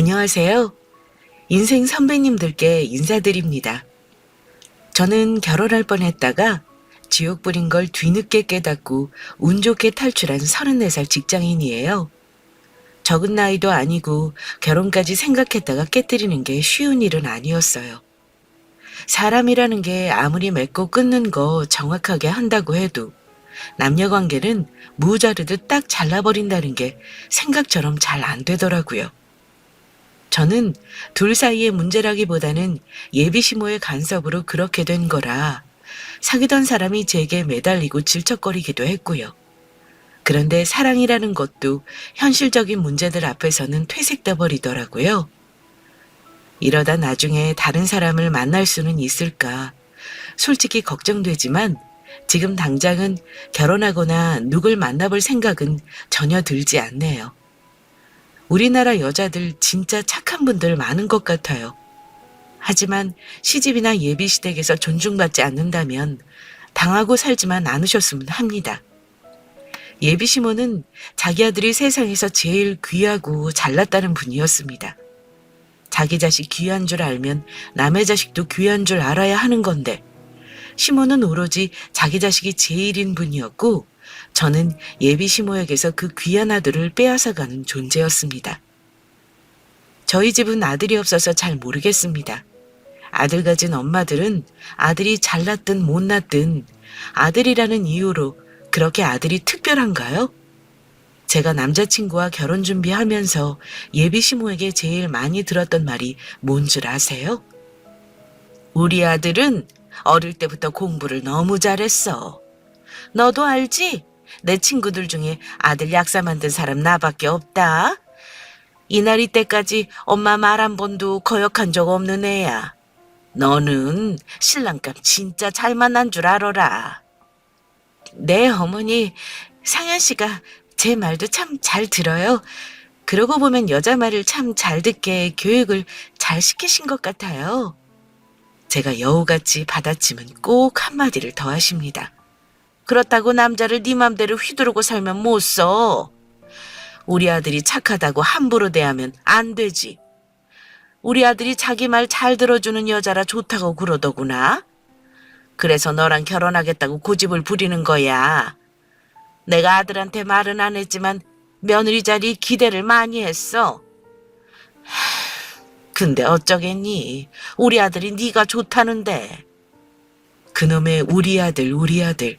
안녕하세요. 인생 선배님들께 인사드립니다. 저는 결혼할 뻔했다가 지옥 불인 걸 뒤늦게 깨닫고 운 좋게 탈출한 34살 직장인이에요. 적은 나이도 아니고 결혼까지 생각했다가 깨뜨리는 게 쉬운 일은 아니었어요. 사람이라는 게 아무리 맺고 끊는 거 정확하게 한다고 해도 남녀 관계는 무 자르듯 딱 잘라버린다는 게 생각처럼 잘 안 되더라고요. 저는 둘 사이의 문제라기보다는 예비시모의 간섭으로 그렇게 된 거라 사귀던 사람이 제게 매달리고 질척거리기도 했고요. 그런데 사랑이라는 것도 현실적인 문제들 앞에서는 퇴색돼 버리더라고요. 이러다 나중에 다른 사람을 만날 수는 있을까 솔직히 걱정되지만 지금 당장은 결혼하거나 누굴 만나볼 생각은 전혀 들지 않네요. 우리나라 여자들 진짜 착한 분들 많은 것 같아요. 하지만 시집이나 예비시댁에서 존중받지 않는다면 당하고 살지만 않으셨으면 합니다. 예비시모는 자기 아들이 세상에서 제일 귀하고 잘났다는 분이었습니다. 자기 자식 귀한 줄 알면 남의 자식도 귀한 줄 알아야 하는 건데 시모는 오로지 자기 자식이 제일인 분이었고 저는 예비 시모에게서 그 귀한 아들을 빼앗아가는 존재였습니다. 저희 집은 아들이 없어서 잘 모르겠습니다. 아들 가진 엄마들은 아들이 잘났든 못났든 아들이라는 이유로 그렇게 아들이 특별한가요? 제가 남자친구와 결혼 준비하면서 예비 시모에게 제일 많이 들었던 말이 뭔 줄 아세요? 우리 아들은 어릴 때부터 공부를 너무 잘했어. 너도 알지? 내 친구들 중에 아들 약사 만든 사람 나밖에 없다. 이날이 때까지 엄마 말 한 번도 거역한 적 없는 애야. 너는 신랑감 진짜 잘 만난 줄 알아라. 네, 어머니, 상현 씨가 제 말도 참 잘 들어요. 그러고 보면 여자 말을 참 잘 듣게 교육을 잘 시키신 것 같아요. 제가 여우같이 받아치면 꼭 한마디를 더 하십니다. 그렇다고 남자를 네 맘대로 휘두르고 살면 못 써. 우리 아들이 착하다고 함부로 대하면 안 되지. 우리 아들이 자기 말 잘 들어주는 여자라 좋다고 그러더구나. 그래서 너랑 결혼하겠다고 고집을 부리는 거야. 내가 아들한테 말은 안 했지만 며느리 자리 기대를 많이 했어. 근데 어쩌겠니? 우리 아들이 네가 좋다는데. 그놈의 우리 아들.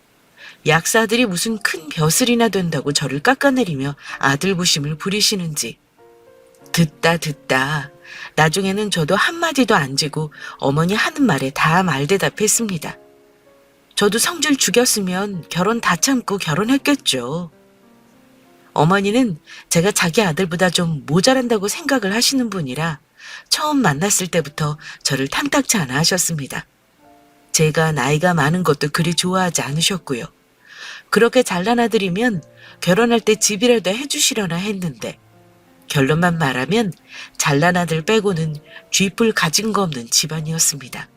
약사들이 무슨 큰 벼슬이나 된다고 저를 깎아내리며 아들 부심을 부리시는지. 듣다 나중에는 저도 한마디도 안 지고 어머니 하는 말에 다 말대답했습니다. 저도 성질 죽였으면 결혼 다 참고 결혼했겠죠. 어머니는 제가 자기 아들보다 좀 모자란다고 생각을 하시는 분이라 처음 만났을 때부터 저를 탐탁치 않아 하셨습니다. 제가 나이가 많은 것도 그리 좋아하지 않으셨고요. 그렇게 잘난 아들이면 결혼할 때 집이라도 해주시려나 했는데 결론만 말하면 잘난 아들 빼고는 쥐뿔 가진 거 없는 집안이었습니다.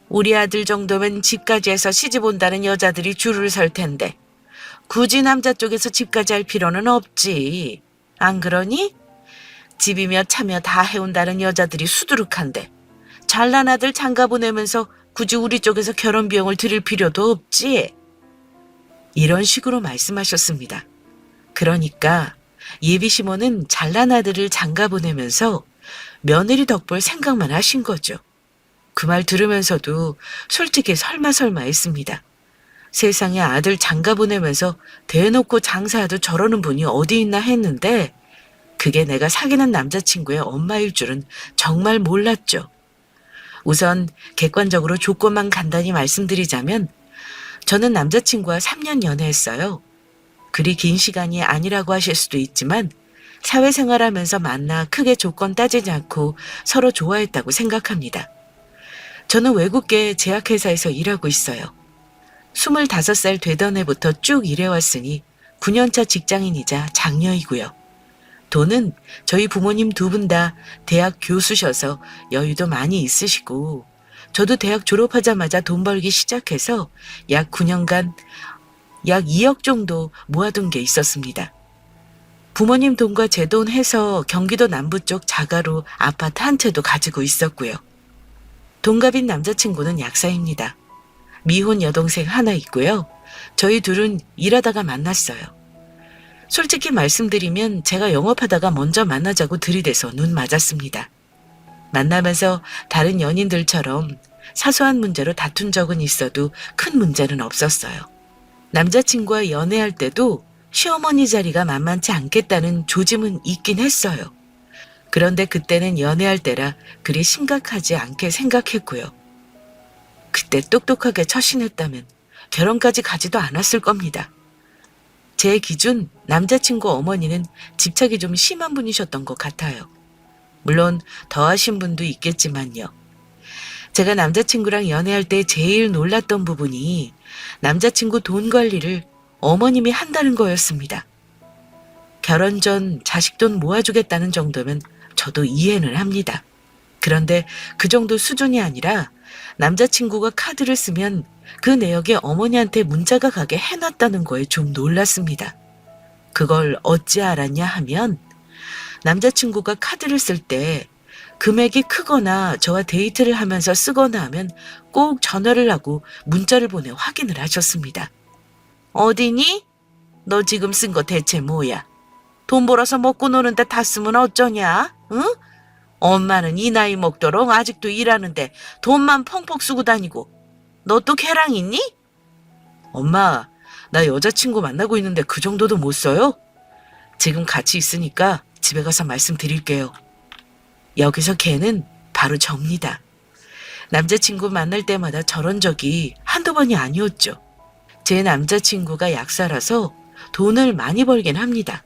우리 아들 정도면 집까지 해서 시집 온다는 여자들이 줄을 설 텐데 굳이 남자 쪽에서 집까지 할 필요는 없지. 안 그러니? 집이며 차며 다 해온다는 여자들이 수두룩한데 잘난 아들 장가 보내면서 굳이 우리 쪽에서 결혼 비용을 드릴 필요도 없지. 이런 식으로 말씀하셨습니다. 그러니까 예비 시모는 잘난 아들을 장가 보내면서 며느리 덕볼 생각만 하신 거죠. 그 말 들으면서도 솔직히 설마 했습니다. 세상에 아들 장가 보내면서 대놓고 장사해도 저러는 분이 어디 있나 했는데 그게 내가 사귀는 남자친구의 엄마일 줄은 정말 몰랐죠. 우선 객관적으로 조건만 간단히 말씀드리자면 저는 남자친구와 3년 연애했어요. 그리 긴 시간이 아니라고 하실 수도 있지만 사회생활하면서 만나 크게 조건 따지지 않고 서로 좋아했다고 생각합니다. 저는 외국계 제약회사에서 일하고 있어요. 25살 되던 해부터 쭉 일해왔으니 9년차 직장인이자 장녀이고요. 돈은 저희 부모님 두 분 다 대학 교수셔서 여유도 많이 있으시고 저도 대학 졸업하자마자 돈 벌기 시작해서 약 9년간 약 2억 정도 모아둔 게 있었습니다. 부모님 돈과 제 돈 해서 경기도 남부 쪽 자가로 아파트 한 채도 가지고 있었고요. 동갑인 남자친구는 약사입니다. 미혼 여동생 하나 있고요. 저희 둘은 일하다가 만났어요. 솔직히 말씀드리면 제가 영업하다가 먼저 만나자고 들이대서 눈 맞았습니다. 만나면서 다른 연인들처럼 사소한 문제로 다툰 적은 있어도 큰 문제는 없었어요. 남자친구와 연애할 때도 시어머니 자리가 만만치 않겠다는 조짐은 있긴 했어요. 그런데 그때는 연애할 때라 그리 심각하지 않게 생각했고요. 그때 똑똑하게 처신했다면 결혼까지 가지도 않았을 겁니다. 제 기준 남자친구 어머니는 집착이 좀 심한 분이셨던 것 같아요. 물론 더하신 분도 있겠지만요. 제가 남자친구랑 연애할 때 제일 놀랐던 부분이 남자친구 돈 관리를 어머님이 한다는 거였습니다. 결혼 전 자식 돈 모아주겠다는 정도면 저도 이해는 합니다. 그런데 그 정도 수준이 아니라 남자친구가 카드를 쓰면 그 내역에 어머니한테 문자가 가게 해놨다는 거에 좀 놀랐습니다. 그걸 어찌 알았냐 하면 남자친구가 카드를 쓸 때 금액이 크거나 저와 데이트를 하면서 쓰거나 하면 꼭 전화를 하고 문자를 보내 확인을 하셨습니다. 어디니? 너 지금 쓴 거 대체 뭐야? 돈 벌어서 먹고 노는데 다 쓰면 어쩌냐? 응? 엄마는 이 나이 먹도록 아직도 일하는데 돈만 펑펑 쓰고 다니고 너 또 걔랑 있니? 엄마, 나 여자친구 만나고 있는데 그 정도도 못 써요? 지금 같이 있으니까 집에 가서 말씀드릴게요. 여기서 걔는 바로 접니다. 남자친구 만날 때마다 저런 적이 한두 번이 아니었죠. 제 남자친구가 약사라서 돈을 많이 벌긴 합니다.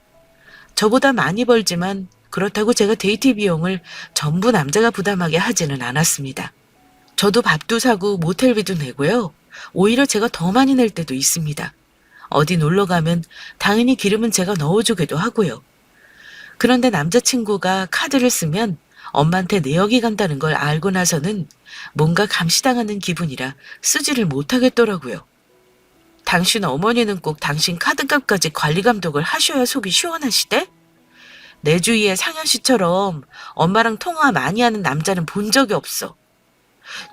저보다 많이 벌지만 그렇다고 제가 데이트 비용을 전부 남자가 부담하게 하지는 않았습니다. 저도 밥도 사고 모텔비도 내고요. 오히려 제가 더 많이 낼 때도 있습니다. 어디 놀러 가면 당연히 기름은 제가 넣어주기도 하고요. 그런데 남자친구가 카드를 쓰면 엄마한테 내역이 간다는 걸 알고 나서는 뭔가 감시당하는 기분이라 쓰지를 못하겠더라고요. 당신 어머니는 꼭 당신 카드값까지 관리 감독을 하셔야 속이 시원하시대? 내 주위에 상현 씨처럼 엄마랑 통화 많이 하는 남자는 본 적이 없어.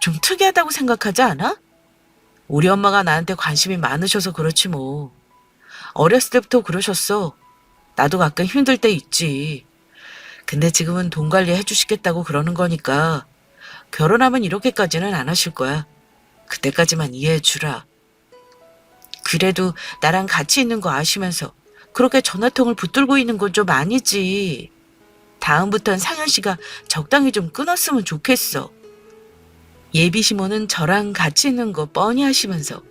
좀 특이하다고 생각하지 않아? 우리 엄마가 나한테 관심이 많으셔서 그렇지 뭐. 어렸을 때부터 그러셨어. 나도 가끔 힘들 때 있지. 근데 지금은 돈 관리 해주시겠다고 그러는 거니까 결혼하면 이렇게까지는 안 하실 거야. 그때까지만 이해해 주라. 그래도 나랑 같이 있는 거 아시면서 그렇게 전화통을 붙들고 있는 건 좀 아니지. 다음부턴 상현 씨가 적당히 좀 끊었으면 좋겠어. 예비 시모는 저랑 같이 있는 거 뻔히 하시면서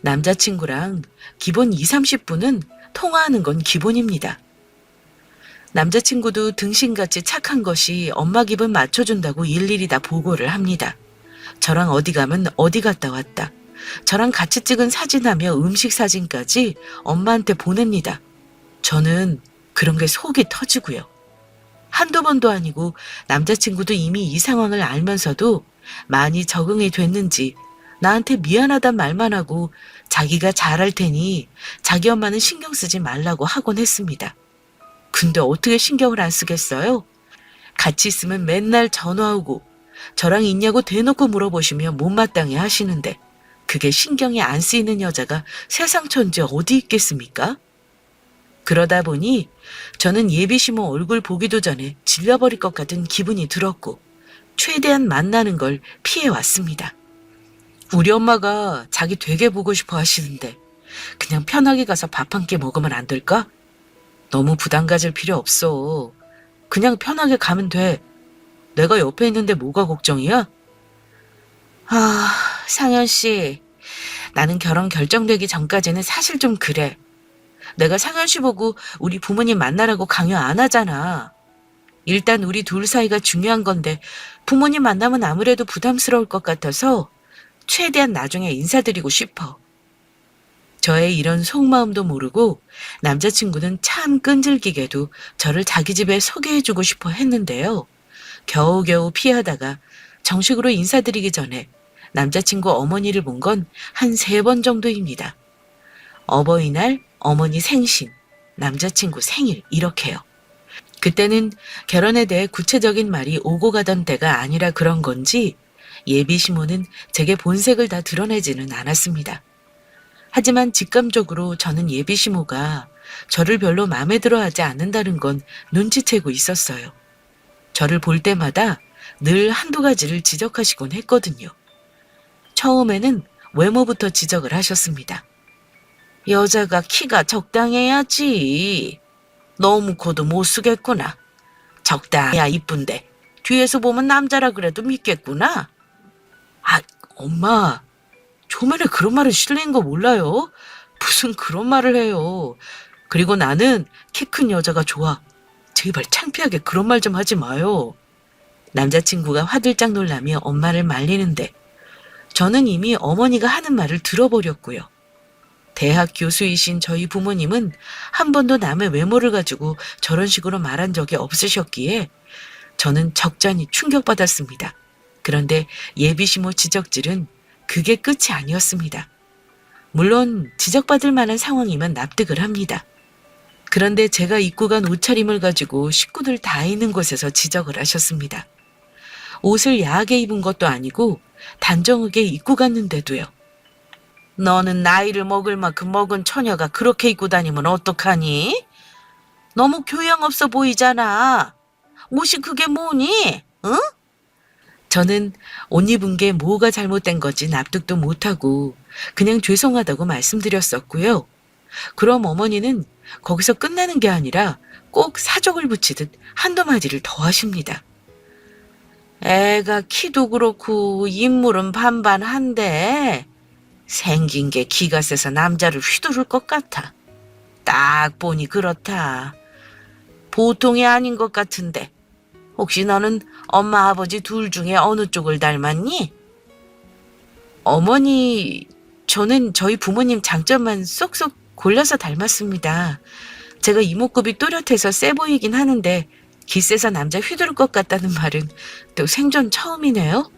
남자친구랑 기본 2, 30분은 통화하는 건 기본입니다. 남자친구도 등신같이 착한 것이 엄마 기분 맞춰준다고 일일이 다 보고를 합니다. 저랑 어디 가면 어디 갔다 왔다. 저랑 같이 찍은 사진하며 음식 사진까지 엄마한테 보냅니다. 저는 그런 게 속이 터지고요. 한두 번도 아니고 남자친구도 이미 이 상황을 알면서도 많이 적응이 됐는지 나한테 미안하단 말만 하고 자기가 잘할 테니 자기 엄마는 신경 쓰지 말라고 하곤 했습니다. 근데 어떻게 신경을 안 쓰겠어요? 같이 있으면 맨날 전화 오고 저랑 있냐고 대놓고 물어보시며 못마땅해 하시는데 그게 신경이 안 쓰이는 여자가 세상 천지에 어디 있겠습니까? 그러다 보니 저는 예비시모 얼굴 보기도 전에 질려버릴 것 같은 기분이 들었고 최대한 만나는 걸 피해왔습니다. 우리 엄마가 자기 되게 보고 싶어 하시는데 그냥 편하게 가서 밥 한 끼 먹으면 안 될까? 너무 부담 가질 필요 없어. 그냥 편하게 가면 돼. 내가 옆에 있는데 뭐가 걱정이야? 상현 씨. 나는 결혼 결정되기 전까지는 사실 좀 그래. 내가 상현 씨 보고 우리 부모님 만나라고 강요 안 하잖아. 일단 우리 둘 사이가 중요한 건데 부모님 만나면 아무래도 부담스러울 것 같아서 최대한 나중에 인사드리고 싶어. 저의 이런 속마음도 모르고 남자친구는 참 끈질기게도 저를 자기 집에 소개해주고 싶어 했는데요. 겨우겨우 피하다가 정식으로 인사드리기 전에 남자친구 어머니를 본 건 한 3번 정도입니다. 어버이날, 어머니 생신, 남자친구 생일 이렇게요. 그때는 결혼에 대해 구체적인 말이 오고 가던 때가 아니라 그런 건지 예비 시모는 제게 본색을 다 드러내지는 않았습니다. 하지만 직감적으로 저는 예비 시모가 저를 별로 마음에 들어하지 않는다는 건 눈치채고 있었어요. 저를 볼 때마다 늘 한두 가지를 지적하시곤 했거든요. 처음에는 외모부터 지적을 하셨습니다. 여자가 키가 적당해야지. 너무 커도 못 쓰겠구나. 적당해야 이쁜데 뒤에서 보면 남자라 그래도 믿겠구나. 아, 엄마, 초면에 그런 말을 실례인 거 몰라요? 무슨 그런 말을 해요. 그리고 나는 키 큰 여자가 좋아. 제발 창피하게 그런 말 좀 하지 마요. 남자친구가 화들짝 놀라며 엄마를 말리는데 저는 이미 어머니가 하는 말을 들어버렸고요. 대학 교수이신 저희 부모님은 한 번도 남의 외모를 가지고 저런 식으로 말한 적이 없으셨기에 저는 적잖이 충격받았습니다. 그런데 예비시모 지적질은 그게 끝이 아니었습니다. 물론 지적받을 만한 상황이면 납득을 합니다. 그런데 제가 입고 간 옷차림을 가지고 식구들 다 있는 곳에서 지적을 하셨습니다. 옷을 야하게 입은 것도 아니고 단정하게 입고 갔는데도요. 너는 나이를 먹을 만큼 먹은 처녀가 그렇게 입고 다니면 어떡하니? 너무 교양 없어 보이잖아. 옷이 그게 뭐니? 응? 저는 옷 입은 게 뭐가 잘못된 건지 납득도 못하고 그냥 죄송하다고 말씀드렸었고요. 그럼 어머니는 거기서 끝나는 게 아니라 꼭 사족을 붙이듯 한두 마디를 더 하십니다. 애가 키도 그렇고 인물은 반반한데 생긴 게 기가 세서 남자를 휘두를 것 같아. 딱 보니 그렇다. 보통이 아닌 것 같은데 혹시 너는 엄마 아버지 둘 중에 어느 쪽을 닮았니? 어머니, 저는 저희 부모님 장점만 쏙쏙 골라서 닮았습니다. 제가 이목구비 또렷해서 세 보이긴 하는데 기세서 남자 휘두를 것 같다는 말은 또 생전 처음이네요.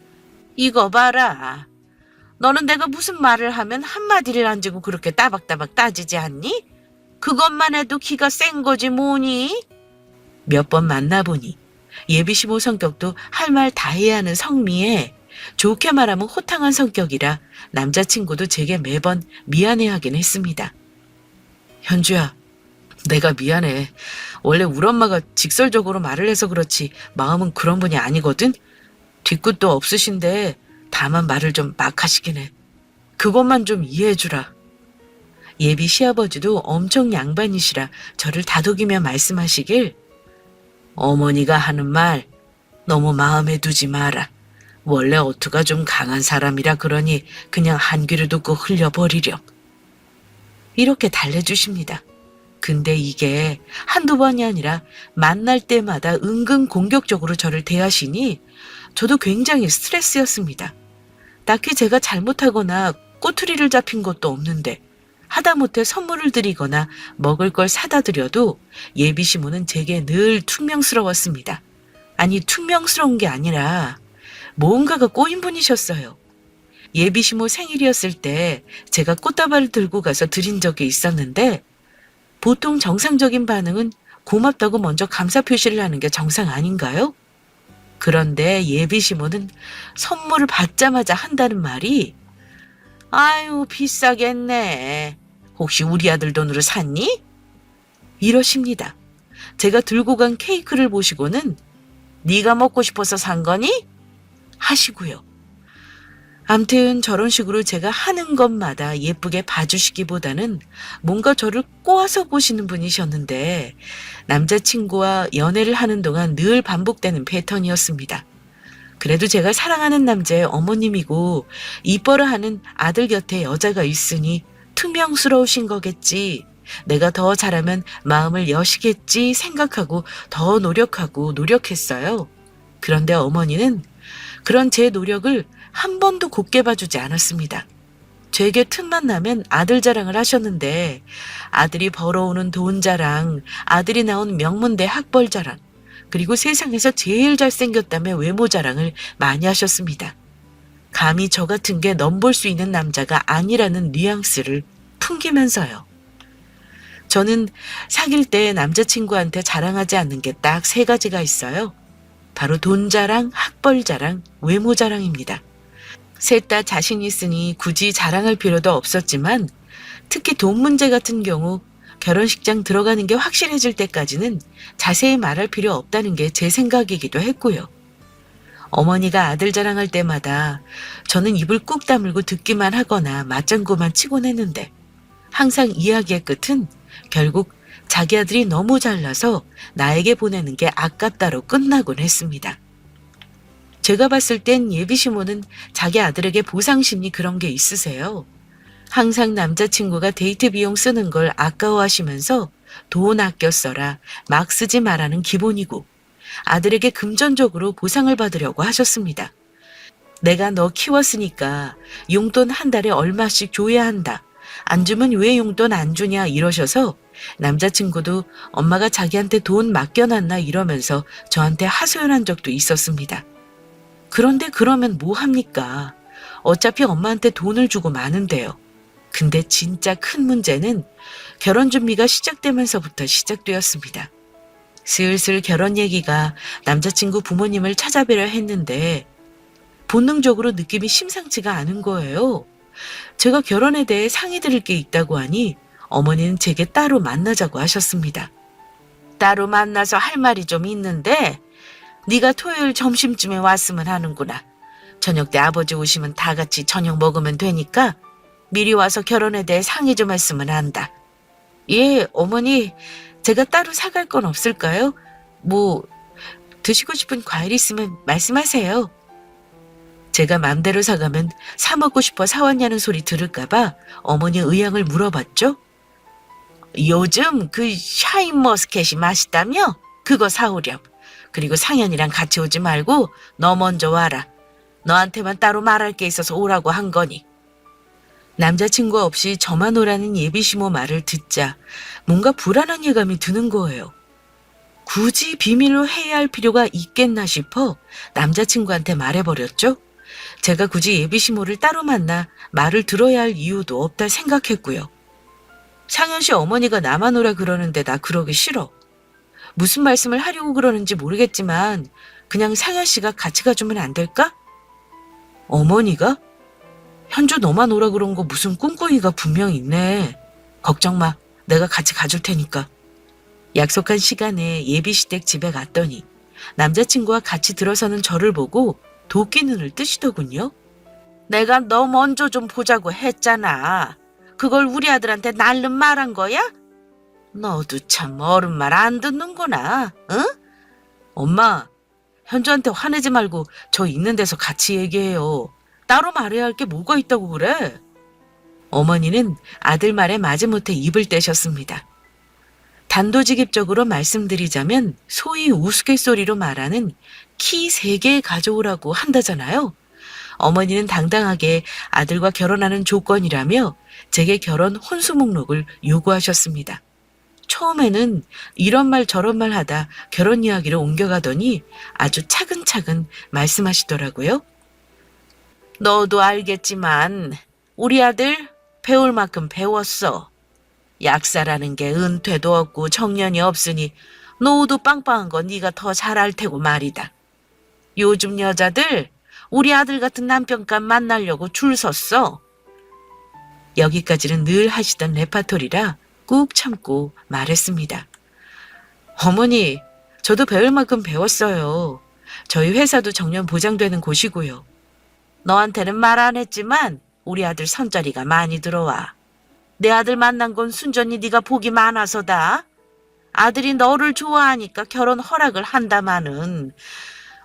이거 봐라. 너는 내가 무슨 말을 하면 한마디를 안 주고 그렇게 따박따박 따지지 않니? 그것만 해도 기가 센 거지 뭐니? 몇 번 만나보니 예비시모 성격도 할 말 다 해야 하는 성미에 좋게 말하면 호탕한 성격이라 남자친구도 제게 매번 미안해하긴 했습니다. 현주야, 내가 미안해. 원래 우리 엄마가 직설적으로 말을 해서 그렇지 마음은 그런 분이 아니거든? 뒤끝도 없으신데 다만 말을 좀 막 하시긴 해. 그것만 좀 이해해주라. 예비 시아버지도 엄청 양반이시라 저를 다독이며 말씀하시길 어머니가 하는 말 너무 마음에 두지 마라. 원래 어투가 좀 강한 사람이라 그러니 그냥 한 귀를 듣고 흘려버리렴. 이렇게 달래주십니다. 근데 이게 한두 번이 아니라 만날 때마다 은근 공격적으로 저를 대하시니 저도 굉장히 스트레스였습니다. 딱히 제가 잘못하거나 꼬투리를 잡힌 것도 없는데 하다못해 선물을 드리거나 먹을 걸 사다 드려도 예비시모는 제게 늘 퉁명스러웠습니다. 아니 퉁명스러운 게 아니라 뭔가가 꼬인 분이셨어요. 예비시모 생일이었을 때 제가 꽃다발을 들고 가서 드린 적이 있었는데 보통 정상적인 반응은 고맙다고 먼저 감사 표시를 하는 게 정상 아닌가요? 그런데 예비시모는 선물을 받자마자 한다는 말이 아유 비싸겠네. 혹시 우리 아들 돈으로 샀니? 이러십니다. 제가 들고 간 케이크를 보시고는 네가 먹고 싶어서 산 거니? 하시고요. 암튼 저런 식으로 제가 하는 것마다 예쁘게 봐주시기보다는 뭔가 저를 꼬아서 보시는 분이셨는데 남자친구와 연애를 하는 동안 늘 반복되는 패턴이었습니다. 그래도 제가 사랑하는 남자의 어머님이고 이뻐라 하는 아들 곁에 여자가 있으니 투명스러우신 거겠지. 내가 더 잘하면 마음을 여시겠지 생각하고 더 노력하고 노력했어요. 그런데 어머니는 그런 제 노력을 한 번도 곱게 봐주지 않았습니다. 되게 틈만 나면 아들 자랑을 하셨는데 아들이 벌어오는 돈 자랑, 아들이 나온 명문대 학벌 자랑, 그리고 세상에서 제일 잘생겼다며 외모 자랑을 많이 하셨습니다. 감히 저 같은 게 넘볼 수 있는 남자가 아니라는 뉘앙스를 풍기면서요. 저는 사귈 때 남자친구한테 자랑하지 않는 게 딱 세 가지가 있어요. 바로 돈 자랑, 학벌 자랑, 외모 자랑입니다. 셋 다 자신 있으니 굳이 자랑할 필요도 없었지만 특히 돈 문제 같은 경우 결혼식장 들어가는 게 확실해질 때까지는 자세히 말할 필요 없다는 게 제 생각이기도 했고요. 어머니가 아들 자랑할 때마다 저는 입을 꾹 다물고 듣기만 하거나 맞장구만 치곤 했는데 항상 이야기의 끝은 결국 자기 아들이 너무 잘나서 나에게 보내는 게 아깝다로 끝나곤 했습니다. 제가 봤을 땐 예비 시모는 자기 아들에게 보상심리 그런 게 있으세요. 항상 남자친구가 데이트 비용 쓰는 걸 아까워하시면서 돈 아껴 써라, 막 쓰지 말라는 기본이고 아들에게 금전적으로 보상을 받으려고 하셨습니다. 내가 너 키웠으니까 용돈 한 달에 얼마씩 줘야 한다. 안 주면 왜 용돈 안 주냐 이러셔서 남자친구도 엄마가 자기한테 돈 맡겨놨나 이러면서 저한테 하소연한 적도 있었습니다. 그런데 그러면 뭐 합니까? 어차피 엄마한테 돈을 주고 마는데요. 근데 진짜 큰 문제는 결혼 준비가 시작되면서부터 시작되었습니다. 슬슬 결혼 얘기가 남자친구 부모님을 찾아뵈려 했는데 본능적으로 느낌이 심상치가 않은 거예요. 제가 결혼에 대해 상의 드릴 게 있다고 하니 어머니는 제게 따로 만나자고 하셨습니다. 따로 만나서 할 말이 좀 있는데 네가 토요일 점심쯤에 왔으면 하는구나. 저녁 때 아버지 오시면 다 같이 저녁 먹으면 되니까 미리 와서 결혼에 대해 상의 좀 했으면 한다. 예, 어머니, 제가 따로 사갈 건 없을까요? 뭐 드시고 싶은 과일 있으면 말씀하세요. 제가 맘대로 사가면 사 먹고 싶어 사왔냐는 소리 들을까봐 어머니 의향을 물어봤죠. 요즘 그 샤인머스켓이 맛있다며? 그거 사오렴. 그리고 상현이랑 같이 오지 말고 너 먼저 와라. 너한테만 따로 말할 게 있어서 오라고 한 거니. 남자친구 없이 저만 오라는 예비시모 말을 듣자 뭔가 불안한 예감이 드는 거예요. 굳이 비밀로 해야 할 필요가 있겠나 싶어 남자친구한테 말해버렸죠. 제가 굳이 예비시모를 따로 만나 말을 들어야 할 이유도 없다 생각했고요. 상현 씨 어머니가 나만 오라 그러는데 나 그러기 싫어. 무슨 말씀을 하려고 그러는지 모르겠지만 그냥 상현 씨가 같이 가주면 안 될까? 어머니가? 현주 너만 오라 그런 거 무슨 꿍꿍이가 분명히 있네. 걱정 마. 내가 같이 가줄 테니까. 약속한 시간에 예비시댁 집에 갔더니 남자친구와 같이 들어서는 저를 보고 도끼 눈을 뜨시더군요. 내가 너 먼저 좀 보자고 했잖아. 그걸 우리 아들한테 날름 말한 거야? 너도 참 어른 말 안 듣는구나. 응? 엄마, 현주한테 화내지 말고 저 있는 데서 같이 얘기해요. 따로 말해야 할 게 뭐가 있다고 그래? 어머니는 아들 말에 마지못해 입을 떼셨습니다. 단도직입적으로 말씀드리자면 소위 우스갯소리로 말하는 키 3개 가져오라고 한다잖아요. 어머니는 당당하게 아들과 결혼하는 조건이라며 제게 결혼 혼수 목록을 요구하셨습니다. 처음에는 이런 말 저런 말 하다 결혼 이야기를 옮겨가더니 아주 차근차근 말씀하시더라고요. 너도 알겠지만 우리 아들 배울 만큼 배웠어. 약사라는 게 은퇴도 없고 정년이 없으니 노후도 빵빵한 거 네가 더 잘 알 테고 말이다. 요즘 여자들 우리 아들 같은 남편감 만나려고 줄 섰어. 여기까지는 늘 하시던 레파토리라 꾹 참고 말했습니다. 어머니, 저도 배울 만큼 배웠어요. 저희 회사도 정년 보장되는 곳이고요. 너한테는 말 안 했지만 우리 아들 선자리가 많이 들어와. 내 아들 만난 건 순전히 네가 복이 많아서다. 아들이 너를 좋아하니까 결혼 허락을 한다마는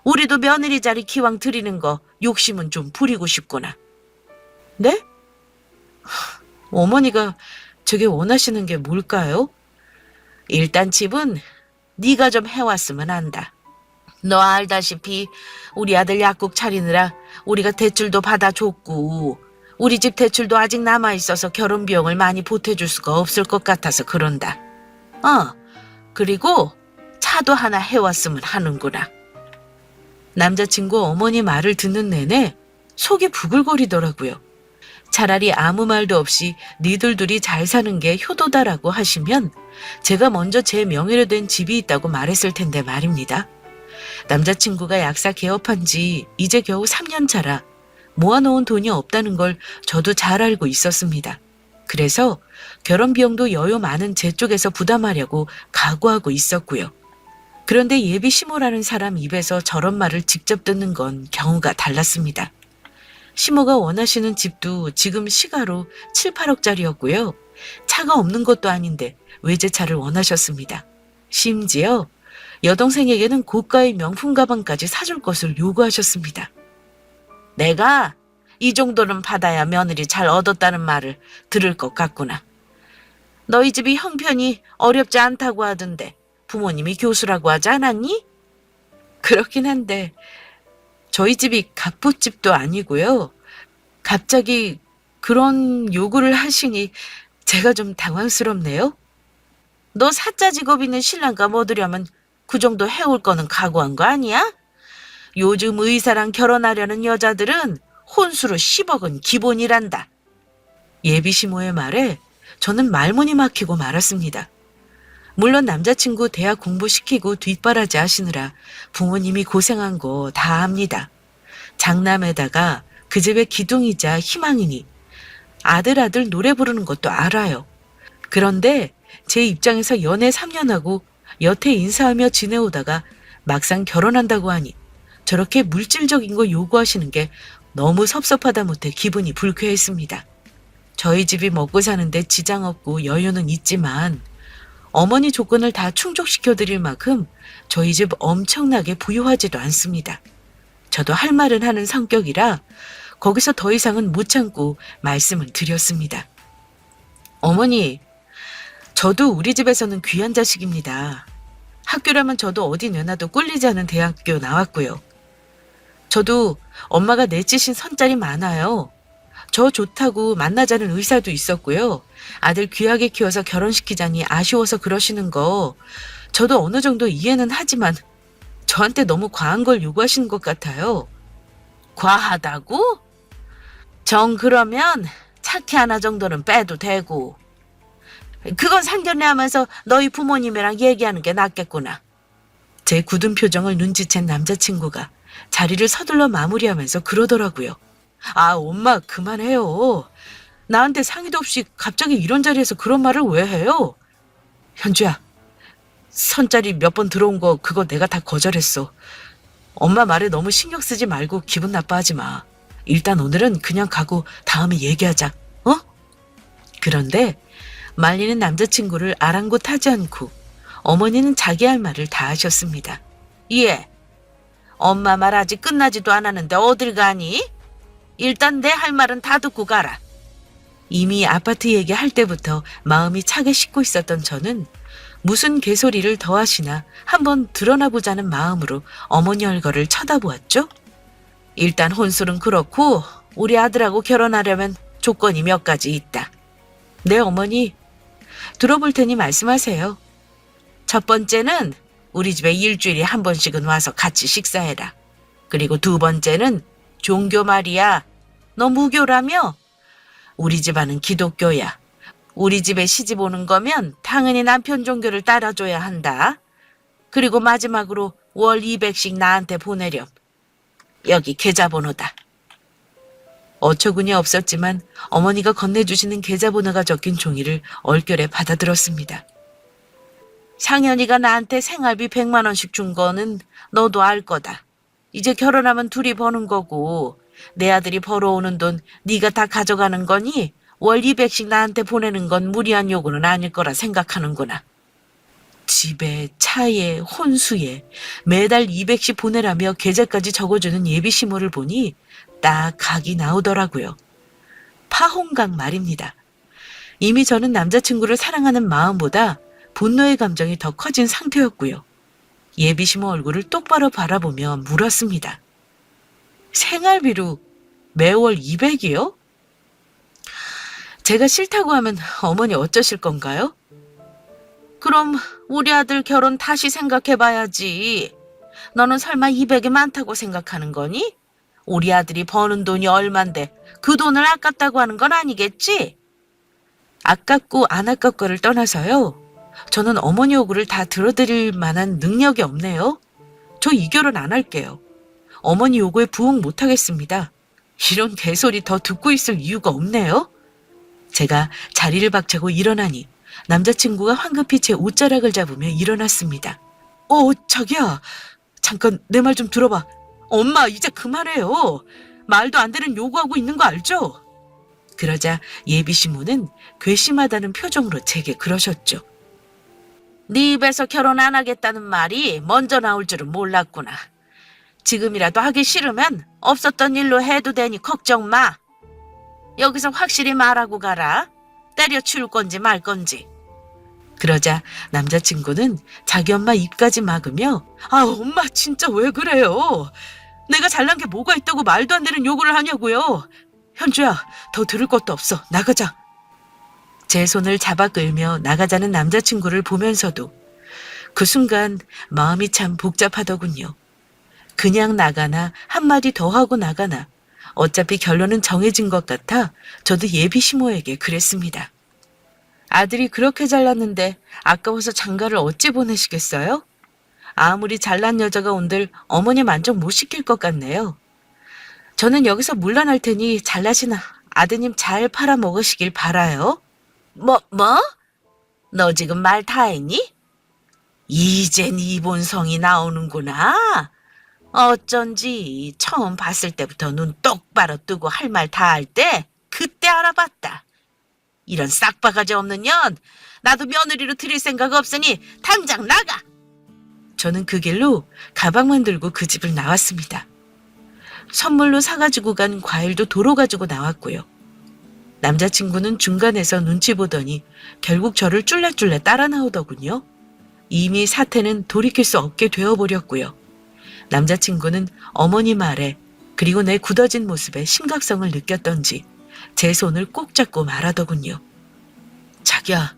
우리도 며느리 자리 기왕 드리는 거 욕심은 좀 부리고 싶구나. 네? 어머니가 저게 원하시는 게 뭘까요? 일단 집은 네가 좀 해왔으면 한다. 너 알다시피 우리 아들 약국 차리느라 우리가 대출도 받아줬고 우리 집 대출도 아직 남아있어서 결혼 비용을 많이 보태줄 수가 없을 것 같아서 그런다. 그리고 차도 하나 해왔으면 하는구나. 남자친구 어머니 말을 듣는 내내 속이 부글거리더라고요. 차라리 아무 말도 없이 니들 둘이 잘 사는 게 효도다라고 하시면 제가 먼저 제 명의로 된 집이 있다고 말했을 텐데 말입니다. 남자친구가 약사 개업한 지 이제 겨우 3년 차라 모아놓은 돈이 없다는 걸 저도 잘 알고 있었습니다. 그래서 결혼 비용도 여유 많은 제 쪽에서 부담하려고 각오하고 있었고요. 그런데 예비 시모라는 사람 입에서 저런 말을 직접 듣는 건 경우가 달랐습니다. 시모가 원하시는 집도 지금 시가로 7, 8억짜리였고요. 차가 없는 것도 아닌데 외제차를 원하셨습니다. 심지어 여동생에게는 고가의 명품 가방까지 사줄 것을 요구하셨습니다. 내가 이 정도는 받아야 며느리 잘 얻었다는 말을 들을 것 같구나. 너희 집이 형편이 어렵지 않다고 하던데 부모님이 교수라고 하지 않았니? 그렇긴 한데 저희 집이 갑부집도 아니고요. 갑자기 그런 요구를 하시니 제가 좀 당황스럽네요. 너 사자 직업 있는 신랑감 얻으려면 그 정도 해올 거는 각오한 거 아니야? 요즘 의사랑 결혼하려는 여자들은 혼수로 10억은 기본이란다. 예비 시모의 말에 저는 말문이 막히고 말았습니다. 물론 남자친구 대학 공부시키고 뒷바라지 하시느라 부모님이 고생한 거 다 압니다. 장남에다가 그 집의 기둥이자 희망이니 아들 노래 부르는 것도 알아요. 그런데 제 입장에서 연애 3년하고 여태 인사하며 지내오다가 막상 결혼한다고 하니 저렇게 물질적인 거 요구하시는 게 너무 섭섭하다 못해 기분이 불쾌했습니다. 저희 집이 먹고 사는데 지장 없고 여유는 있지만 어머니 조건을 다 충족시켜드릴 만큼 저희 집 엄청나게 부유하지도 않습니다. 저도 할 말은 하는 성격이라 거기서 더 이상은 못 참고 말씀을 드렸습니다. 어머니, 저도 우리 집에서는 귀한 자식입니다. 학교라면 저도 어디 내놔도 꿀리지 않은 대학교 나왔고요. 저도 엄마가 내치신 선짤이 많아요. 저 좋다고 만나자는 의사도 있었고요. 아들 귀하게 키워서 결혼시키자니 아쉬워서 그러시는 거 저도 어느 정도 이해는 하지만 저한테 너무 과한 걸 요구하시는 것 같아요. 과하다고? 정 그러면 차키 하나 정도는 빼도 되고. 그건 상견례 하면서 너희 부모님이랑 얘기하는 게 낫겠구나. 제 굳은 표정을 눈치챈 남자친구가 자리를 서둘러 마무리하면서 그러더라고요. 아, 엄마 그만해요. 나한테 상의도 없이 갑자기 이런 자리에서 그런 말을 왜 해요? 현주야, 선짜리 몇 번 들어온 거 그거 내가 다 거절했어. 엄마 말에 너무 신경 쓰지 말고 기분 나빠하지 마. 일단 오늘은 그냥 가고 다음에 얘기하자. 어? 그런데 말리는 남자친구를 아랑곳하지 않고 어머니는 자기 할 말을 다 하셨습니다. 예. 엄마 말 아직 끝나지도 않았는데 어딜 가니? 일단 내 할 말은 다 듣고 가라. 이미 아파트 얘기할 때부터 마음이 차게 식고 있었던 저는 무슨 개소리를 더 하시나 한번 드러나 보자는 마음으로 어머니 얼굴을 쳐다보았죠. 일단 혼술은 그렇고 우리 아들하고 결혼하려면 조건이 몇 가지 있다. 네, 어머니. 들어볼 테니 말씀하세요. 첫 번째는 우리 집에 일주일에 한 번씩은 와서 같이 식사해라. 그리고 두 번째는 종교 말이야. 너 무교라며? 우리 집안은 기독교야. 우리 집에 시집 오는 거면 당연히 남편 종교를 따라줘야 한다. 그리고 마지막으로 월 200씩 나한테 보내렴. 여기 계좌번호다. 어처구니 없었지만 어머니가 건네주시는 계좌번호가 적힌 종이를 얼결에 받아들었습니다. 상현이가 나한테 생활비 100만 원씩 준 거는 너도 알 거다. 이제 결혼하면 둘이 버는 거고 내 아들이 벌어오는 돈 네가 다 가져가는 거니 월 200씩 나한테 보내는 건 무리한 요구는 아닐 거라 생각하는구나. 집에, 차에, 혼수에 매달 200씩 보내라며 계좌까지 적어주는 예비 시모를 보니 딱 각이 나오더라고요. 파혼각 말입니다. 이미 저는 남자친구를 사랑하는 마음보다 분노의 감정이 더 커진 상태였고요. 예비 시모 얼굴을 똑바로 바라보며 물었습니다. 생활비로 매월 200이요? 제가 싫다고 하면 어머니 어쩌실 건가요? 그럼 우리 아들 결혼 다시 생각해봐야지. 너는 설마 200이 많다고 생각하는 거니? 우리 아들이 버는 돈이 얼만데 그 돈을 아깝다고 하는 건 아니겠지? 아깝고 안 아깝고를 떠나서요. 저는 어머니 요구를 다 들어드릴 만한 능력이 없네요. 저 이 결혼 안 할게요. 어머니 요구에 부응 못하겠습니다. 이런 개소리 더 듣고 있을 이유가 없네요. 제가 자리를 박차고 일어나니 남자친구가 황급히 제 옷자락을 잡으며 일어났습니다. 자기야. 잠깐 내 말 좀 들어봐. 엄마 이제 그만해요. 말도 안 되는 요구하고 있는 거 알죠? 그러자 예비 시모는 괘씸하다는 표정으로 제게 그러셨죠. 네 입에서 결혼 안 하겠다는 말이 먼저 나올 줄은 몰랐구나. 지금이라도 하기 싫으면 없었던 일로 해도 되니 걱정 마. 여기서 확실히 말하고 가라. 때려치울 건지 말 건지. 그러자 남자친구는 자기 엄마 입까지 막으며 엄마 진짜 왜 그래요? 내가 잘난 게 뭐가 있다고 말도 안 되는 요구를 하냐고요. 현주야, 더 들을 것도 없어. 나가자. 제 손을 잡아 끌며 나가자는 남자친구를 보면서도 그 순간 마음이 참 복잡하더군요. 그냥 나가나 한마디 더 하고 나가나 어차피 결론은 정해진 것 같아 저도 예비 시모에게 그랬습니다. 아들이 그렇게 잘났는데 아까워서 장가를 어찌 보내시겠어요? 아무리 잘난 여자가 온들 어머니 만족 못 시킬 것 같네요. 저는 여기서 물러날 테니 잘나신 아드님 잘 팔아먹으시길 바라요. 뭐? 너 지금 말 다 했니? 이젠 이본성이 나오는구나. 어쩐지 처음 봤을 때부터 눈 똑바로 뜨고 할 말 다 할 때 그때 알아봤다. 이런 싹바가지 없는 년, 나도 며느리로 들일 생각 없으니 당장 나가. 저는 그 길로 가방만 들고 그 집을 나왔습니다. 선물로 사가지고 간 과일도 도로 가지고 나왔고요. 남자친구는 중간에서 눈치 보더니 결국 저를 쫄래쫄래 따라 나오더군요. 이미 사태는 돌이킬 수 없게 되어버렸고요. 남자친구는 어머니 말에 그리고 내 굳어진 모습에 심각성을 느꼈던지 제 손을 꼭 잡고 말하더군요. 자기야,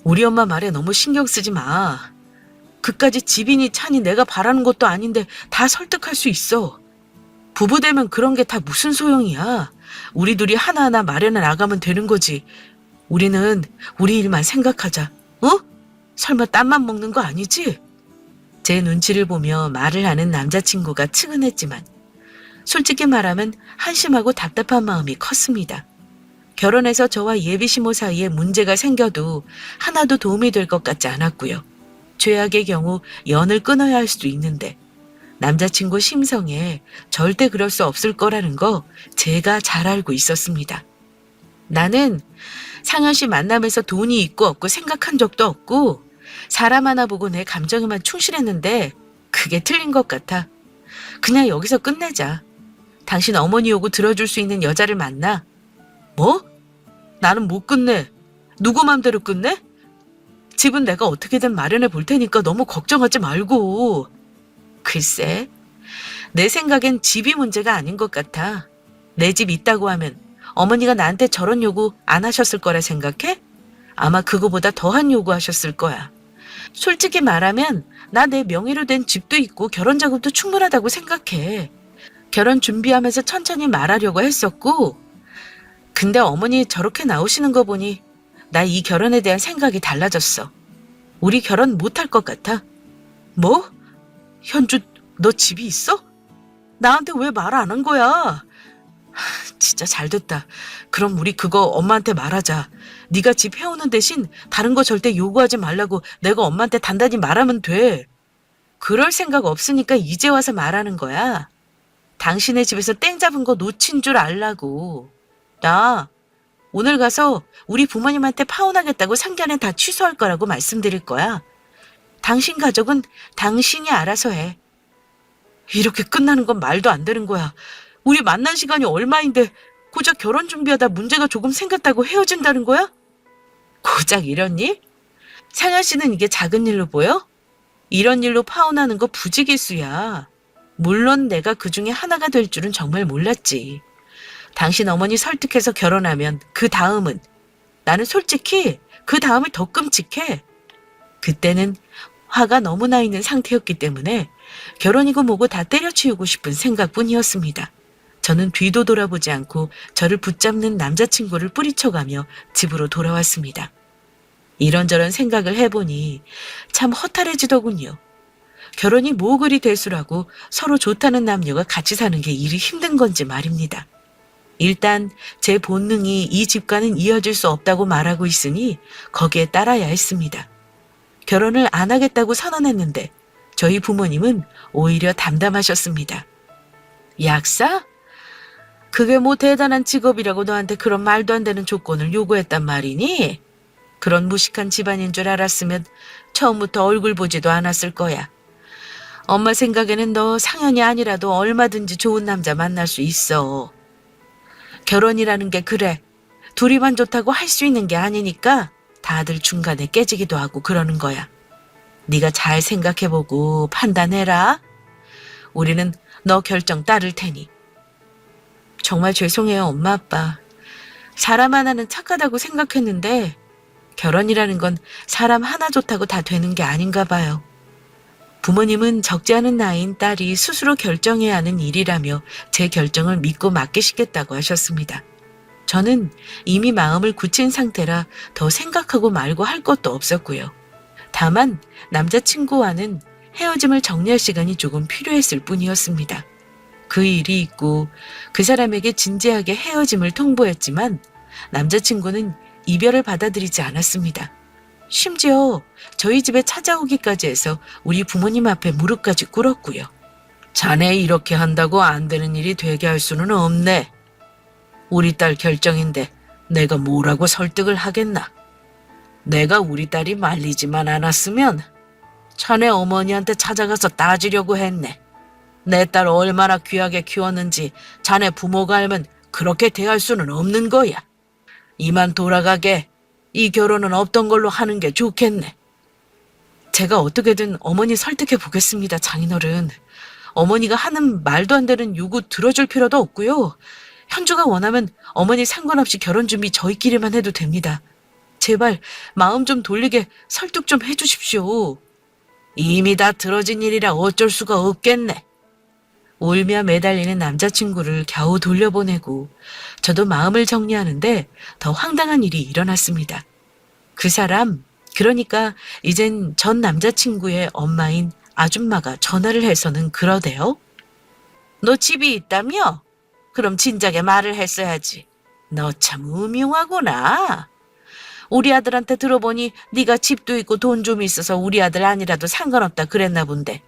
우리 엄마 말에 너무 신경 쓰지 마. 그까지 집이니 차니 내가 바라는 것도 아닌데 다 설득할 수 있어. 부부 되면 그런 게 다 무슨 소용이야. 우리 둘이 하나하나 마련해 나가면 되는 거지. 우리는 우리 일만 생각하자. 설마 땀만 먹는 거 아니지? 제 눈치를 보며 말을 하는 남자친구가 측은했지만 솔직히 말하면 한심하고 답답한 마음이 컸습니다. 결혼해서 저와 예비시모 사이에 문제가 생겨도 하나도 도움이 될 것 같지 않았고요. 최악의 경우 연을 끊어야 할 수도 있는데 남자친구 심성에 절대 그럴 수 없을 거라는 거 제가 잘 알고 있었습니다. 나는 상현 씨 만남에서 돈이 있고 없고 생각한 적도 없고 사람 하나 보고 내 감정에만 충실했는데 그게 틀린 것 같아. 그냥 여기서 끝내자. 당신 어머니 요구 들어줄 수 있는 여자를 만나. 뭐? 나는 못 끝내. 누구 맘대로 끝내? 집은 내가 어떻게든 마련해 볼 테니까 너무 걱정하지 말고. 글쎄, 내 생각엔 집이 문제가 아닌 것 같아. 내 집 있다고 하면 어머니가 나한테 저런 요구 안 하셨을 거라 생각해? 아마 그거보다 더한 요구하셨을 거야. 솔직히 말하면 나 내 명의로 된 집도 있고 결혼 자금도 충분하다고 생각해. 결혼 준비하면서 천천히 말하려고 했었고 근데 어머니 저렇게 나오시는 거 보니 나 이 결혼에 대한 생각이 달라졌어. 우리 결혼 못할 것 같아. 뭐? 현주, 너 집이 있어? 나한테 왜 말 안 한 거야? 진짜 잘됐다. 그럼 우리 그거 엄마한테 말하자. 네가 집 해오는 대신 다른 거 절대 요구하지 말라고 내가 엄마한테 단단히 말하면 돼. 그럴 생각 없으니까 이제 와서 말하는 거야. 당신의 집에서 땡 잡은 거 놓친 줄 알라고. 나 오늘 가서 우리 부모님한테 파혼하겠다고 상견례 다 취소할 거라고 말씀드릴 거야. 당신 가족은 당신이 알아서 해. 이렇게 끝나는 건 말도 안 되는 거야. 우리 만난 시간이 얼마인데 고작 결혼 준비하다 문제가 조금 생겼다고 헤어진다는 거야? 고작 이런 일? 상현 씨는 이게 작은 일로 보여? 이런 일로 파혼하는 거 부지기수야. 물론 내가 그 중에 하나가 될 줄은 정말 몰랐지. 당신 어머니 설득해서 결혼하면 그 다음은 나는 솔직히 그 다음이 더 끔찍해. 그때는 화가 너무 나 있는 상태였기 때문에 결혼이고 뭐고 다 때려치우고 싶은 생각뿐이었습니다. 저는 뒤도 돌아보지 않고 저를 붙잡는 남자친구를 뿌리쳐가며 집으로 돌아왔습니다. 이런저런 생각을 해보니 참 허탈해지더군요. 결혼이 뭐 그리 대수라고 서로 좋다는 남녀가 같이 사는 게 일이 힘든 건지 말입니다. 일단 제 본능이 이 집과는 이어질 수 없다고 말하고 있으니 거기에 따라야 했습니다. 결혼을 안 하겠다고 선언했는데 저희 부모님은 오히려 담담하셨습니다. 약사? 그게 뭐 대단한 직업이라고 너한테 그런 말도 안 되는 조건을 요구했단 말이니? 그런 무식한 집안인 줄 알았으면 처음부터 얼굴 보지도 않았을 거야. 엄마 생각에는 너 상현이 아니라도 얼마든지 좋은 남자 만날 수 있어. 결혼이라는 게 그래. 둘이만 좋다고 할 수 있는 게 아니니까 다들 중간에 깨지기도 하고 그러는 거야. 네가 잘 생각해보고 판단해라. 우리는 너 결정 따를 테니. 정말 죄송해요, 엄마 아빠. 사람 하나는 착하다고 생각했는데 결혼이라는 건 사람 하나 좋다고 다 되는 게 아닌가 봐요. 부모님은 적지 않은 나이인 딸이 스스로 결정해야 하는 일이라며 제 결정을 믿고 맡기시겠다고 하셨습니다. 저는 이미 마음을 굳힌 상태라 더 생각하고 말고 할 것도 없었고요. 다만 남자친구와는 헤어짐을 정리할 시간이 조금 필요했을 뿐이었습니다. 그 일이 있고 그 사람에게 진지하게 헤어짐을 통보했지만 남자친구는 이별을 받아들이지 않았습니다. 심지어 저희 집에 찾아오기까지 해서 우리 부모님 앞에 무릎까지 꿇었고요. 자네 이렇게 한다고 안 되는 일이 되게 할 수는 없네. 우리 딸 결정인데 내가 뭐라고 설득을 하겠나. 내가 우리 딸이 말리지만 않았으면 자네 어머니한테 찾아가서 따지려고 했네. 내 딸 얼마나 귀하게 키웠는지 자네 부모가 알면 그렇게 대할 수는 없는 거야. 이만 돌아가게. 이 결혼은 없던 걸로 하는 게 좋겠네. 제가 어떻게든 어머니 설득해 보겠습니다, 장인어른. 어머니가 하는 말도 안 되는 요구 들어줄 필요도 없고요. 현주가 원하면 어머니 상관없이 결혼 준비 저희끼리만 해도 됩니다. 제발 마음 좀 돌리게 설득 좀 해주십시오. 이미 다 들어진 일이라 어쩔 수가 없겠네. 울며 매달리는 남자친구를 겨우 돌려보내고 저도 마음을 정리하는데 더 황당한 일이 일어났습니다. 그 사람, 그러니까 이젠 전 남자친구의 엄마인 아줌마가 전화를 해서는 그러대요. 너 집이 있다며? 그럼 진작에 말을 했어야지. 너 참 음흉하구나. 우리 아들한테 들어보니 네가 집도 있고 돈 좀 있어서 우리 아들 아니라도 상관없다 그랬나 본데.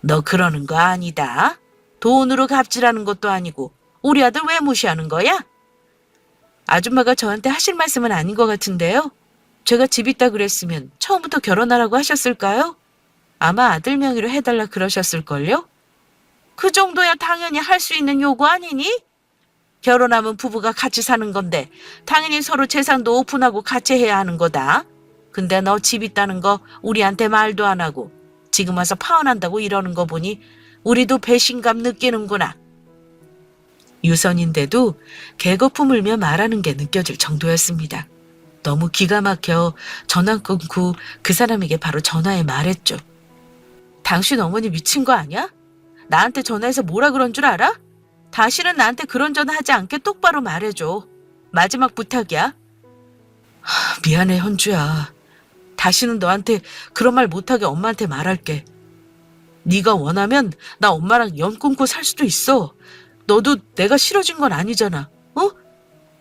너 그러는 거 아니다. 돈으로 갑질하는 것도 아니고 우리 아들 왜 무시하는 거야? 아줌마가 저한테 하실 말씀은 아닌 것 같은데요. 제가 집 있다 그랬으면 처음부터 결혼하라고 하셨을까요? 아마 아들 명의로 해달라 그러셨을걸요? 그 정도야 당연히 할 수 있는 요구 아니니? 결혼하면 부부가 같이 사는 건데 당연히 서로 재산도 오픈하고 같이 해야 하는 거다. 근데 너 집 있다는 거 우리한테 말도 안 하고 지금 와서 파혼한다고 이러는 거 보니 우리도 배신감 느끼는구나. 유선인데도 개거품 울며 말하는 게 느껴질 정도였습니다. 너무 기가 막혀 전화 끊고 그 사람에게 바로 전화해 말했죠. 당신 어머니 미친 거 아니야? 나한테 전화해서 뭐라 그런 줄 알아? 다시는 나한테 그런 전화 하지 않게 똑바로 말해줘. 마지막 부탁이야. 미안해 현주야. 다시는 너한테 그런 말 못하게 엄마한테 말할게. 네가 원하면 나 엄마랑 연 끊고 살 수도 있어. 너도 내가 싫어진 건 아니잖아. 어?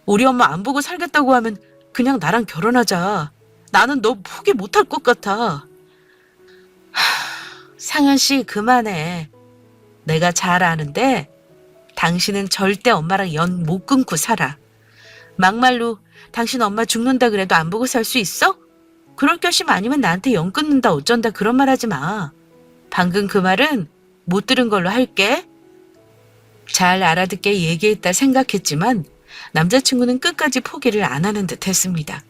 우리 엄마 안 보고 살겠다고 하면 그냥 나랑 결혼하자. 나는 너 포기 못할 것 같아. 상현 씨 그만해. 내가 잘 아는데 당신은 절대 엄마랑 연 못 끊고 살아. 막말로 당신 엄마 죽는다 그래도 안 보고 살 수 있어? 그럴 결심 아니면 나한테 연 끊는다 어쩐다 그런 말 하지 마. 방금 그 말은 못 들은 걸로 할게. 잘 알아듣게 얘기했다 생각했지만 남자친구는 끝까지 포기를 안 하는 듯 했습니다.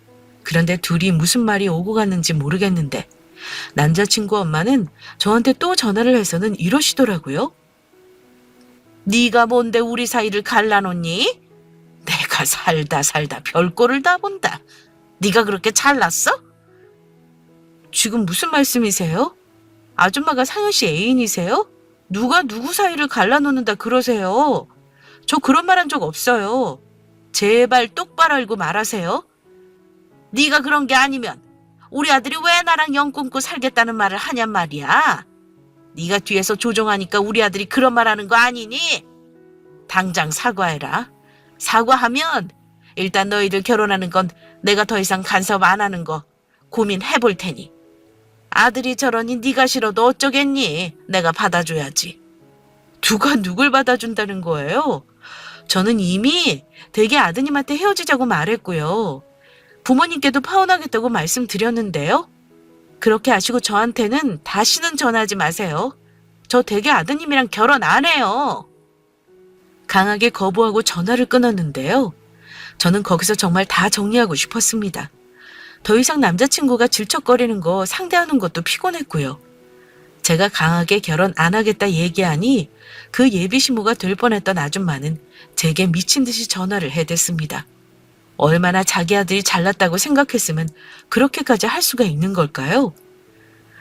그런데 둘이 무슨 말이 오고 갔는지 모르겠는데 남자친구 엄마는 저한테 또 전화를 해서는 이러시더라고요. 네가 뭔데 우리 사이를 갈라놓니? 내가 살다 별꼴을 다 본다. 네가 그렇게 잘났어? 지금 무슨 말씀이세요? 아줌마가 상현 씨 애인이세요? 누가 누구 사이를 갈라놓는다 그러세요? 저 그런 말 한 적 없어요. 제발 똑바로 알고 말하세요. 네가 그런 게 아니면 우리 아들이 왜 나랑 영 끊고 살겠다는 말을 하냔 말이야. 네가 뒤에서 조종하니까 우리 아들이 그런 말 하는 거 아니니? 당장 사과해라. 사과하면 일단 너희들 결혼하는 건 내가 더 이상 간섭 안 하는 거 고민해 볼 테니. 아들이 저러니 네가 싫어도 어쩌겠니? 내가 받아줘야지. 누가 누굴 받아준다는 거예요? 저는 이미 대개 아드님한테 헤어지자고 말했고요. 부모님께도 파혼하겠다고 말씀드렸는데요. 그렇게 하시고 저한테는 다시는 전화하지 마세요. 저 대개 아드님이랑 결혼 안 해요. 강하게 거부하고 전화를 끊었는데요. 저는 거기서 정말 다 정리하고 싶었습니다. 더 이상 남자친구가 질척거리는 거 상대하는 것도 피곤했고요. 제가 강하게 결혼 안 하겠다 얘기하니 그 예비시모가 될 뻔했던 아줌마는 제게 미친 듯이 전화를 해댔습니다. 얼마나 자기 아들이 잘났다고 생각했으면 그렇게까지 할 수가 있는 걸까요?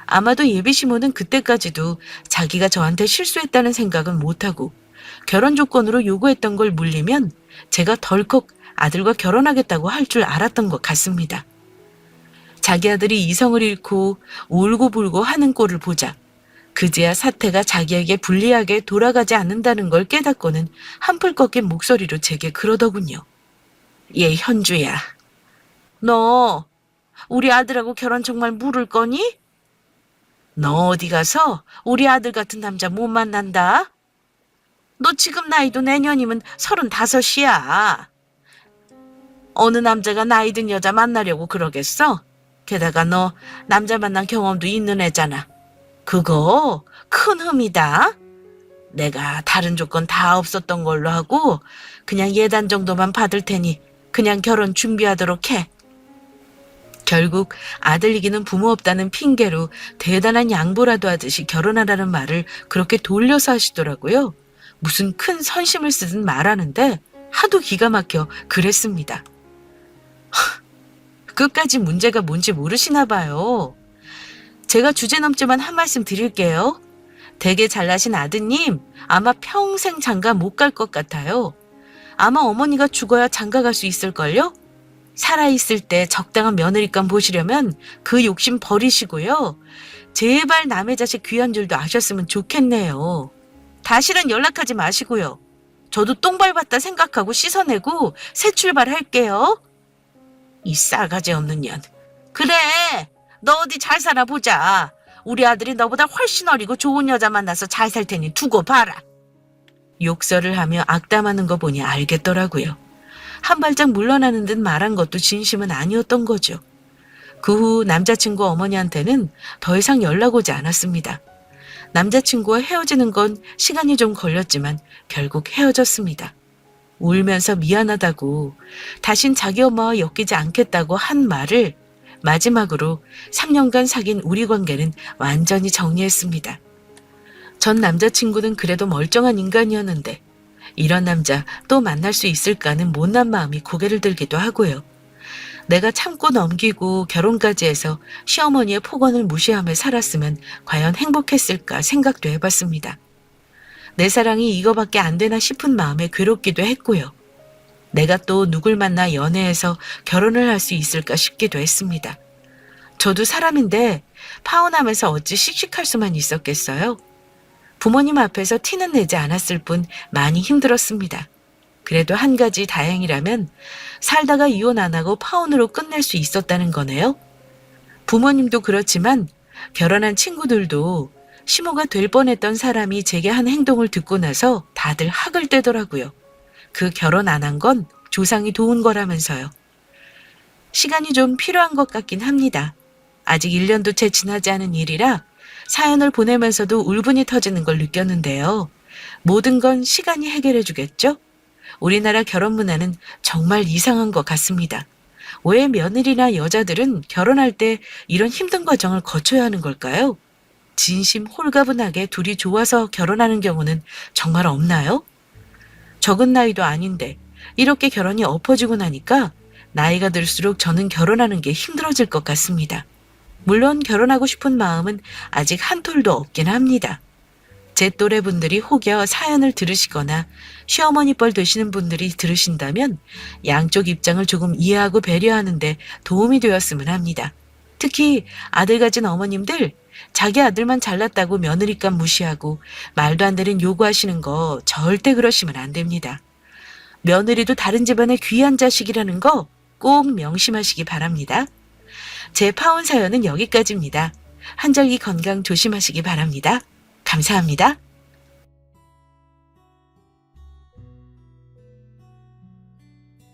아마도 예비시모는 그때까지도 자기가 저한테 실수했다는 생각은 못하고 결혼 조건으로 요구했던 걸 물리면 제가 덜컥 아들과 결혼하겠다고 할 줄 알았던 것 같습니다. 자기 아들이 이성을 잃고 울고불고 하는 꼴을 보자 그제야 사태가 자기에게 불리하게 돌아가지 않는다는 걸 깨닫고는 한풀 꺾인 목소리로 제게 그러더군요. 얘 현주야, 너 우리 아들하고 결혼 정말 물을 거니? 너 어디 가서 우리 아들 같은 남자 못 만난다? 너 지금 나이도 내년이면 35이야. 어느 남자가 나이 든 여자 만나려고 그러겠어? 게다가 너 남자 만난 경험도 있는 애잖아. 그거 큰 흠이다. 내가 다른 조건 다 없었던 걸로 하고 그냥 예단 정도만 받을 테니 그냥 결혼 준비하도록 해. 결국 아들 이기는 부모 없다는 핑계로 대단한 양보라도 하듯이 결혼하라는 말을 그렇게 돌려서 하시더라고요. 무슨 큰 선심을 쓰듯 말하는데 하도 기가 막혀 그랬습니다. 끝까지 문제가 뭔지 모르시나 봐요. 제가 주제넘지만 한 말씀 드릴게요. 되게 잘나신 아드님 아마 평생 장가 못 갈 것 같아요. 아마 어머니가 죽어야 장가 갈 수 있을걸요? 살아있을 때 적당한 며느리감 보시려면 그 욕심 버리시고요. 제발 남의 자식 귀한 줄도 아셨으면 좋겠네요. 다시는 연락하지 마시고요. 저도 똥 밟았다 생각하고 씻어내고 새 출발할게요. 이 싸가지 없는 년. 그래, 너 어디 잘 살아보자. 우리 아들이 너보다 훨씬 어리고 좋은 여자 만나서 잘 살 테니 두고 봐라. 욕설을 하며 악담하는 거 보니 알겠더라고요. 한 발짝 물러나는 듯 말한 것도 진심은 아니었던 거죠. 그 후 남자친구 어머니한테는 더 이상 연락 오지 않았습니다. 남자친구와 헤어지는 건 시간이 좀 걸렸지만 결국 헤어졌습니다. 울면서 미안하다고 다신 자기 엄마와 엮이지 않겠다고 한 말을 마지막으로 3년간 사귄 우리 관계는 완전히 정리했습니다. 전 남자친구는 그래도 멀쩡한 인간이었는데 이런 남자 또 만날 수 있을까는 못난 마음이 고개를 들기도 하고요. 내가 참고 넘기고 결혼까지 해서 시어머니의 폭언을 무시하며 살았으면 과연 행복했을까 생각도 해봤습니다. 내 사랑이 이거밖에 안 되나 싶은 마음에 괴롭기도 했고요. 내가 또 누굴 만나 연애해서 결혼을 할 수 있을까 싶기도 했습니다. 저도 사람인데 파혼하면서 어찌 씩씩할 수만 있었겠어요? 부모님 앞에서 티는 내지 않았을 뿐 많이 힘들었습니다. 그래도 한 가지 다행이라면 살다가 이혼 안 하고 파혼으로 끝낼 수 있었다는 거네요. 부모님도 그렇지만 결혼한 친구들도 시모가 될 뻔했던 사람이 제게 한 행동을 듣고 나서 다들 학을 떼더라고요. 그 결혼 안 한 건 조상이 도운 거라면서요. 시간이 좀 필요한 것 같긴 합니다. 아직 1년도 채 지나지 않은 일이라 사연을 보내면서도 울분이 터지는 걸 느꼈는데요. 모든 건 시간이 해결해 주겠죠? 우리나라 결혼 문화는 정말 이상한 것 같습니다. 왜 며느리나 여자들은 결혼할 때 이런 힘든 과정을 거쳐야 하는 걸까요? 진심 홀가분하게 둘이 좋아서 결혼하는 경우는 정말 없나요? 적은 나이도 아닌데 이렇게 결혼이 엎어지고 나니까 나이가 들수록 저는 결혼하는 게 힘들어질 것 같습니다. 물론 결혼하고 싶은 마음은 아직 한 톨도 없긴 합니다. 제 또래 분들이 혹여 사연을 들으시거나 시어머니 뻘 되시는 분들이 들으신다면 양쪽 입장을 조금 이해하고 배려하는데 도움이 되었으면 합니다. 특히 아들 가진 어머님들, 자기 아들만 잘났다고 며느리감 무시하고 말도 안 되는 요구하시는 거 절대 그러시면 안 됩니다. 며느리도 다른 집안의 귀한 자식이라는 거 꼭 명심하시기 바랍니다. 제 파혼 사연은 여기까지입니다. 한절기 건강 조심하시기 바랍니다. 감사합니다.